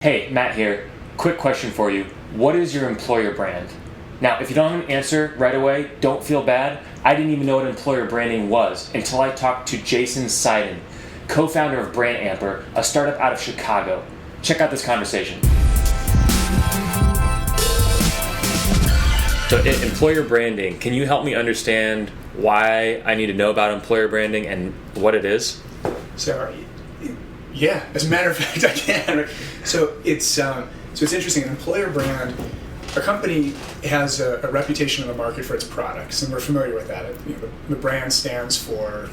Hey, Matt here. Quick question for you. What is your employer brand? Now, if you don't have an answer right away, don't feel bad. I didn't even know what employer branding was until I talked to Jason Seiden, co-founder of Brand Amper, a startup out of Chicago. Check out this conversation. So, employer branding, can you help me understand why I need to know about employer branding and what it is? Yeah, as a matter of fact, I can. So it's interesting. An employer brand, a company has a reputation in the market for its products, and we're familiar with that. The brand stands for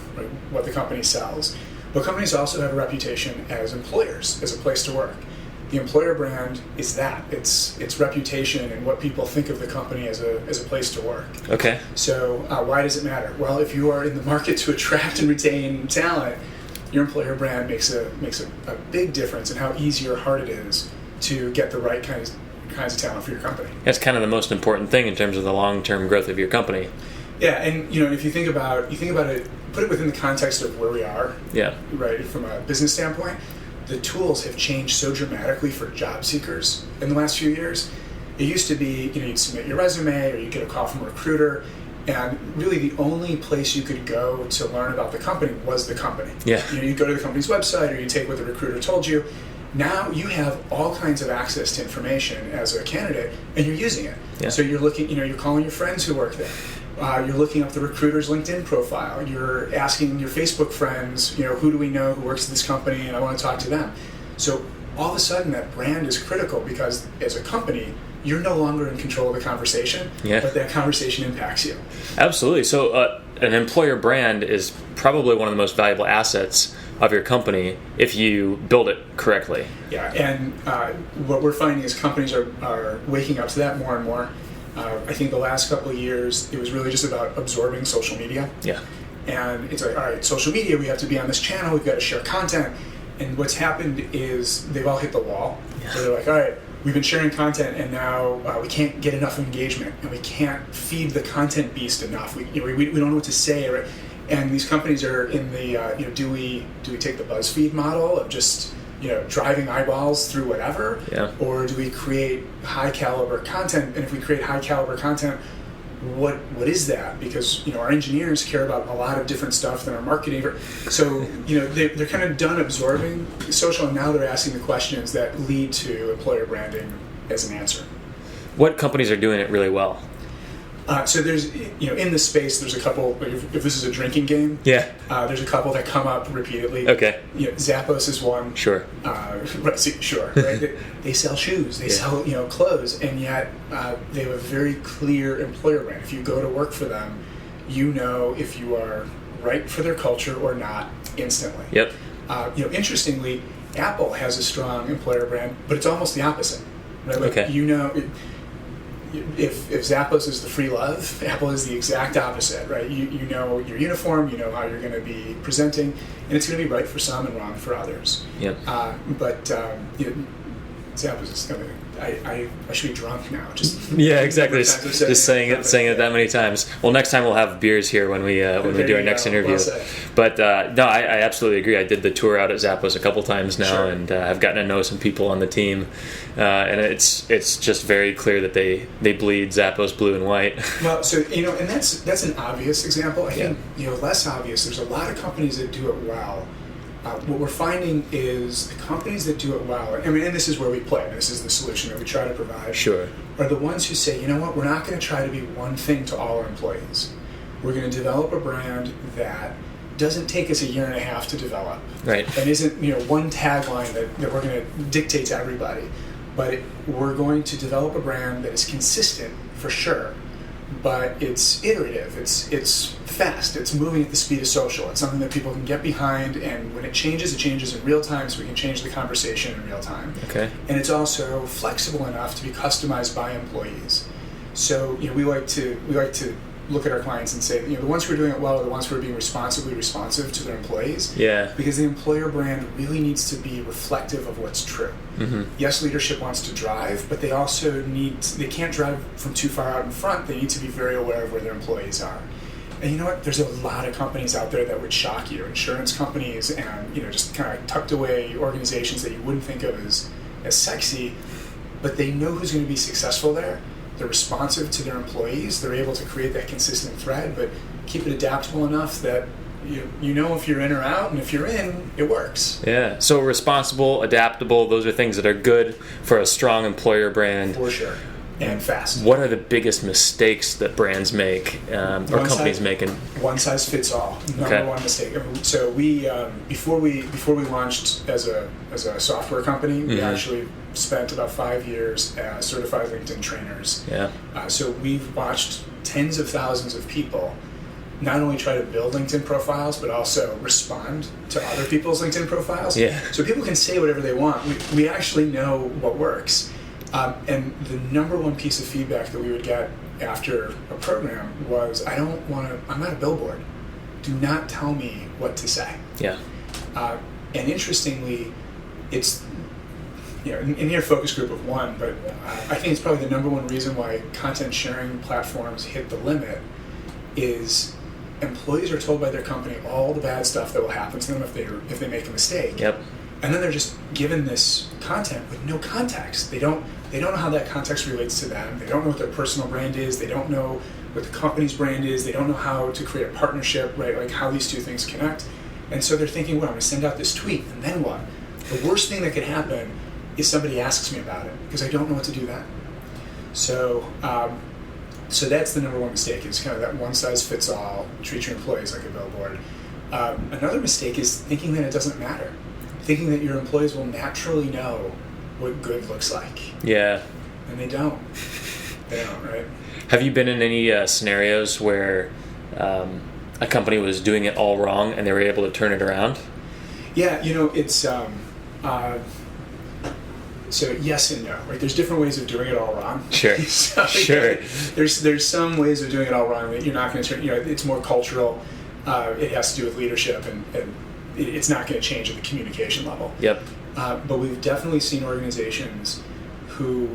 what the company sells. But companies also have a reputation as employers, as a place to work. The employer brand is that. It's reputation and what people think of the company as a place to work. Okay. So why does it matter? Well, if you are in the market to attract and retain talent, your employer brand makes a big difference in how easy or hard it is to get the right kinds of talent for your company. That's kind of the most important thing in terms of the long-term growth of your company. Yeah, and if you think about it, put it within the context of where we are. Yeah. Right, from a business standpoint, the tools have changed so dramatically for job seekers in the last few years. It used to be, you'd submit your resume or you get a call from a recruiter, and really the only place you could go to learn about the company was the company. Yeah. You go to the company's website or you take what the recruiter told you. Now you have all kinds of access to information as a candidate, and you're using it. Yeah. So you're looking, you're calling your friends who work there. You're looking up the recruiter's LinkedIn profile. You're asking your Facebook friends, who do we know who works at this company, and I want to talk to them. So all of a sudden that brand is critical because as a company, you're no longer in control of the conversation, but that conversation impacts you. Absolutely. So an employer brand is probably one of the most valuable assets of your company if you build it correctly. Yeah, and what we're finding is companies are waking up to that more and more. I think the last couple of years, it was really just about absorbing social media. Yeah. And it's like, all right, social media, we have to be on this channel, we've got to share content. And what's happened is they've all hit the wall. Yeah. So they're like, all right, we've been sharing content, and now we can't get enough engagement, and we can't feed the content beast enough. We don't know what to say, right? And these companies are in the do we take the BuzzFeed model of just driving eyeballs through whatever, or do we create high caliber content? And if we create high caliber content, what is that? Because our engineers care about a lot of different stuff than our marketing. So they're kind of done absorbing social, and now they're asking the questions that lead to employer branding as an answer. What companies are doing it really well? So there's in this space there's a couple. If this is a drinking game, there's a couple that come up repeatedly. Okay. Zappos is one. Sure. Sure. Right. They sell shoes. They sell clothes, and yet they have a very clear employer brand. If you go to work for them, if you are right for their culture or not instantly. Yep. Interestingly, Apple has a strong employer brand, but it's almost the opposite. Right? Like, okay. If Zappos is the free love, Apple is the exact opposite, right? You know your uniform, you know how you're going to be presenting, and it's going to be right for some and wrong for others. Yep. But Zappos is going to. I should be drunk now. Yeah, exactly. Just saying it that many times. Well, next time we'll have beers here when we do our next interview. Well, but no, I absolutely agree. I did the tour out at Zappos a couple times now, and I've gotten to know some people on the team, and it's just very clear that they bleed Zappos blue and white. Well, so and that's an obvious example. I think less obvious. There's a lot of companies that do it well. What we're finding is the companies that do it well, and this is where we play, this is the solution that we try to provide, are the ones who say, we're not going to try to be one thing to all our employees. We're going to develop a brand that doesn't take us a year and a half to develop. Right. And isn't one tagline that we're going to dictate to everybody. But we're going to develop a brand that is consistent, for sure, but it's iterative, it's fast, it's moving at the speed of social. It's something that people can get behind, and when it changes in real time, so we can change the conversation in real time. Okay. And it's also flexible enough to be customized by employees. So we like to look at our clients and say, the ones who are doing it well are the ones who are being responsive to their employees. Yeah. Because the employer brand really needs to be reflective of what's true. Mm-hmm. Yes, leadership wants to drive, but they also they can't drive from too far out in front. They need to be very aware of where their employees are. And you know what? There's a lot of companies out there that would shock you. Insurance companies and just kind of tucked away organizations that you wouldn't think of as as sexy, but they know who's going to be successful there. They're responsive to their employees. They're able to create that consistent thread, but keep it adaptable enough that you know if you're in or out, and if you're in, it works. Yeah. So responsible, adaptable, those are things that are good for a strong employer brand. For sure. And fast. What are the biggest mistakes that brands make or companies make? One size fits all. Number one mistake. So we before we launched as a software company, we actually spent about 5 years as certified LinkedIn trainers. Yeah. So we've watched tens of thousands of people not only try to build LinkedIn profiles, but also respond to other people's LinkedIn profiles. Yeah. So people can say whatever they want. We actually know what works. And the number one piece of feedback that we would get after a program was, I'm not a billboard. Do not tell me what to say. Yeah. And interestingly, it's, in your focus group of one, but I think it's probably the number one reason why content sharing platforms hit the limit is employees are told by their company all the bad stuff that will happen to them if they make a mistake. Yep. And then they're just given this content with no context. They don't know how that context relates to them. They don't know what their personal brand is. They don't know what the company's brand is. They don't know how to create a partnership, right? Like how these two things connect. And so they're thinking, well, I'm going to send out this tweet, and then what? The worst thing that could happen is somebody asks me about it because I don't know what to do then. So that's the number one mistake, is kind of that one size fits all, treat your employees like a billboard. Another mistake is thinking that it doesn't matter. Thinking that your employees will naturally know what good looks like. Yeah. And they don't. They don't, right? Have you been in any scenarios where a company was doing it all wrong and they were able to turn it around? Yeah, it's so yes and no, right? There's different ways of doing it all wrong. Sure. So, sure. There's some ways of doing it all wrong that you're not going to turn. It's more cultural. It has to do with leadership, and it's not going to change at the communication level. Yep. But we've definitely seen organizations who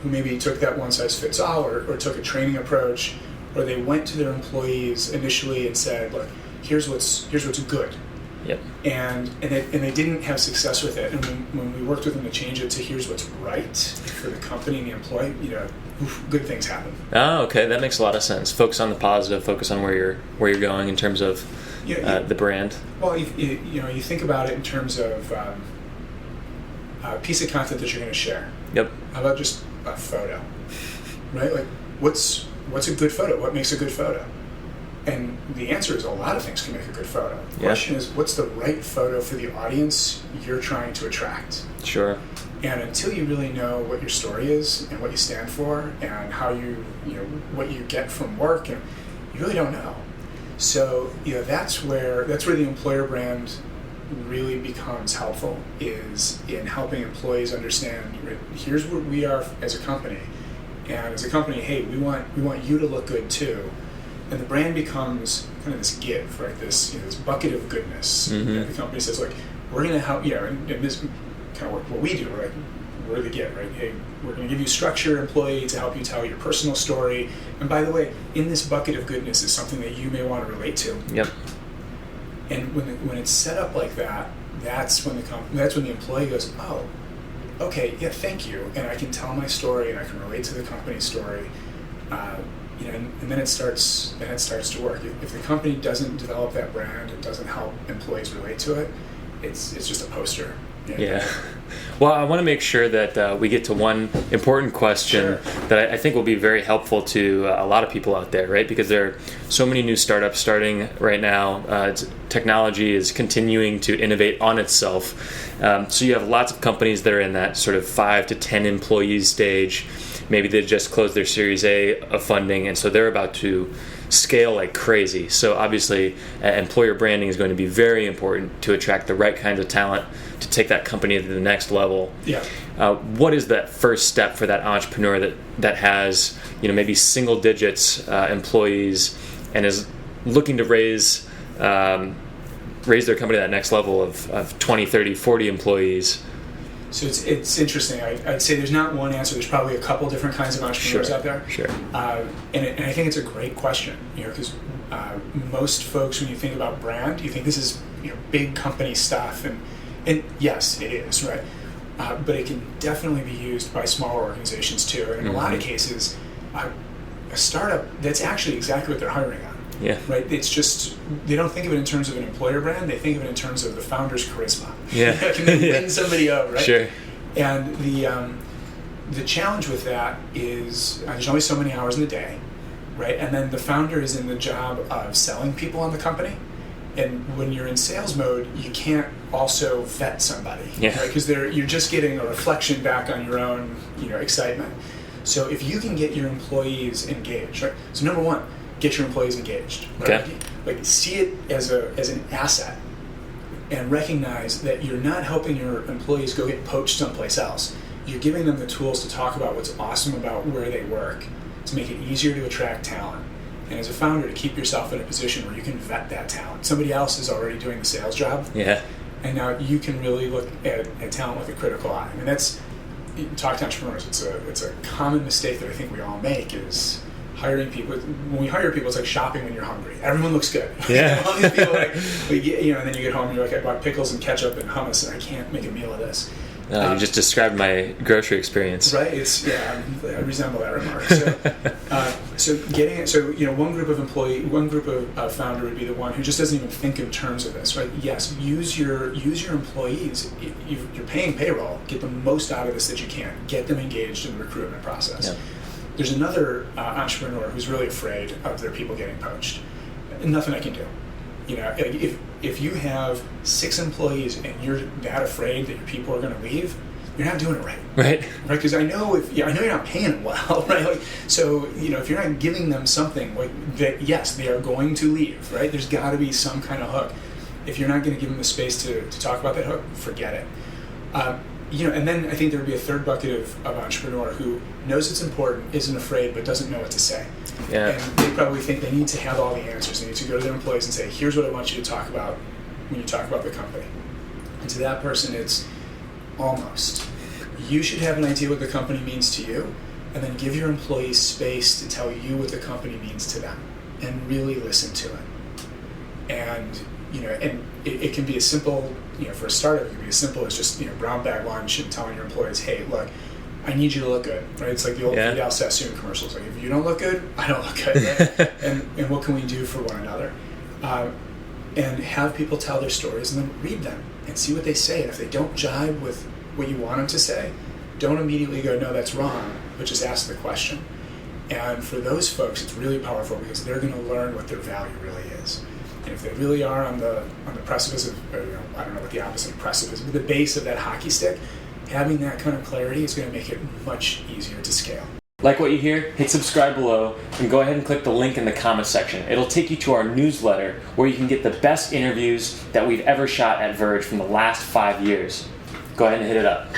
maybe took that one size fits all, or took a training approach, or they went to their employees initially and said, "Look, here's what's good." Yep. And they didn't have success with it. And when we worked with them to change it to here's what's right for the company and the employee, good things happen. Oh, okay, that makes a lot of sense. Focus on the positive. Focus on where you're going in terms of the brand. Well, you think about it in terms of a piece of content that you're going to share. Yep. How about just a photo, right? Like, what's a good photo? What makes a good photo? And the answer is a lot of things can make a good photo. The question is, what's the right photo for the audience you're trying to attract? Sure. And until you really know what your story is and what you stand for and how what you get from work, and you really don't know. So that's where the employer brand really becomes helpful, is in helping employees understand, here's where we are as a company, and as a company, hey, we want you to look good too. And the brand becomes kind of this give, right? This bucket of goodness. Mm-hmm. The company says, like, we're going to help, and this kind of what we do, right? We're the give, right? Hey, we're going to give you structure, employee, to help you tell your personal story. And by the way, in this bucket of goodness is something that you may want to relate to. Yep. And when it's set up like that, that's when the employee goes, oh, okay, yeah, thank you, and I can tell my story and I can relate to the company's story. And then it starts to work. If the company doesn't develop that brand and doesn't help employees relate to it, it's just a poster. Yeah. Well, I want to make sure that we get to one important question that I think will be very helpful to a lot of people out there, right? Because there are so many new startups starting right now. Technology is continuing to innovate on itself. So you have lots of companies that are in that sort of 5 to 10 employees stage. Maybe they just closed their Series A of funding, and so they're about to scale like crazy. So obviously, employer branding is going to be very important to attract the right kinds of talent to take that company to the next level. Yeah. What is that first step for that entrepreneur that has maybe single digits employees and is looking to raise their company to that next level of 20, 30, 40 employees? So it's interesting. I'd say there's not one answer. There's probably a couple different kinds of entrepreneurs out there. Sure. And I think it's a great question. Because most folks, when you think about brand, you think this is big company stuff, and yes, it is, right. but it can definitely be used by smaller organizations too. And in a lot of cases, a startup, that's actually exactly what they're hiring on. Yeah. Right. It's just they don't think of it in terms of an employer brand. They think of it in terms of the founder's charisma. Yeah. Can they win somebody over? Right. Sure. And the challenge with that is there's only so many hours in the day, right? And then the founder is in the job of selling people on the company. And when you're in sales mode, you can't also vet somebody, right? Because you're just getting a reflection back on your own, excitement. So if you can get your employees engaged, right? So number one, get your employees engaged. Right? Okay. Like see it as an asset, and recognize that you're not helping your employees go get poached someplace else. You're giving them the tools to talk about what's awesome about where they work, to make it easier to attract talent. And as a founder, to keep yourself in a position where you can vet that talent. Somebody else is already doing the sales job. Yeah. And now you can really look at talent with a critical eye. I mean, talk to entrepreneurs. It's a common mistake that I think we all make is hiring people. When we hire people, it's like shopping when you're hungry. Everyone looks good. Yeah. All these people and then you get home and you're like, I bought pickles and ketchup and hummus and I can't make a meal of this. You just described my grocery experience. Right. I resemble that remark. One group of founder would be the one who just doesn't even think in terms of this, right? Yes, use your employees. You're paying payroll. Get the most out of this that you can. Get them engaged in the recruitment process. Yeah. There's another entrepreneur who's really afraid of their people getting poached. Nothing I can do. If you have 6 employees and you're that afraid that your people are going to leave, you're not doing it right. Right. Because I know you're not paying them well, right? If you're not giving them something that, yes, they are going to leave, right? There's got to be some kind of hook. If you're not going to give them the space to talk about that hook, forget it. And then I think there would be a third bucket of entrepreneur who knows it's important, isn't afraid, but doesn't know what to say. Yeah. And they probably think they need to have all the answers. They need to go to their employees and say, here's what I want you to talk about when you talk about the company. And to that person, it's almost. You should have an idea what the company means to you, and then give your employees space to tell you what the company means to them, and really listen to it. And it can be as simple, for a startup, it can be as simple as just, brown bag lunch and telling your employees, hey, look, I need you to look good, right? It's like the old Vidal Sassoon commercials. Like, if you don't look good, I don't look good, right? and what can we do for one another? And have people tell their stories and then read them and see what they say. And if they don't jive with what you want them to say, don't immediately go, no, that's wrong, but just ask the question. And for those folks, it's really powerful because they're going to learn what their value really is. And if they really are on the precipice of, I don't know what the opposite of precipice, but the base of that hockey stick, having that kind of clarity is going to make it much easier to scale. Like what you hear? Hit subscribe below and go ahead and click the link in the comment section. It'll take you to our newsletter where you can get the best interviews that we've ever shot at Verge from the last 5 years. Go ahead and hit it up.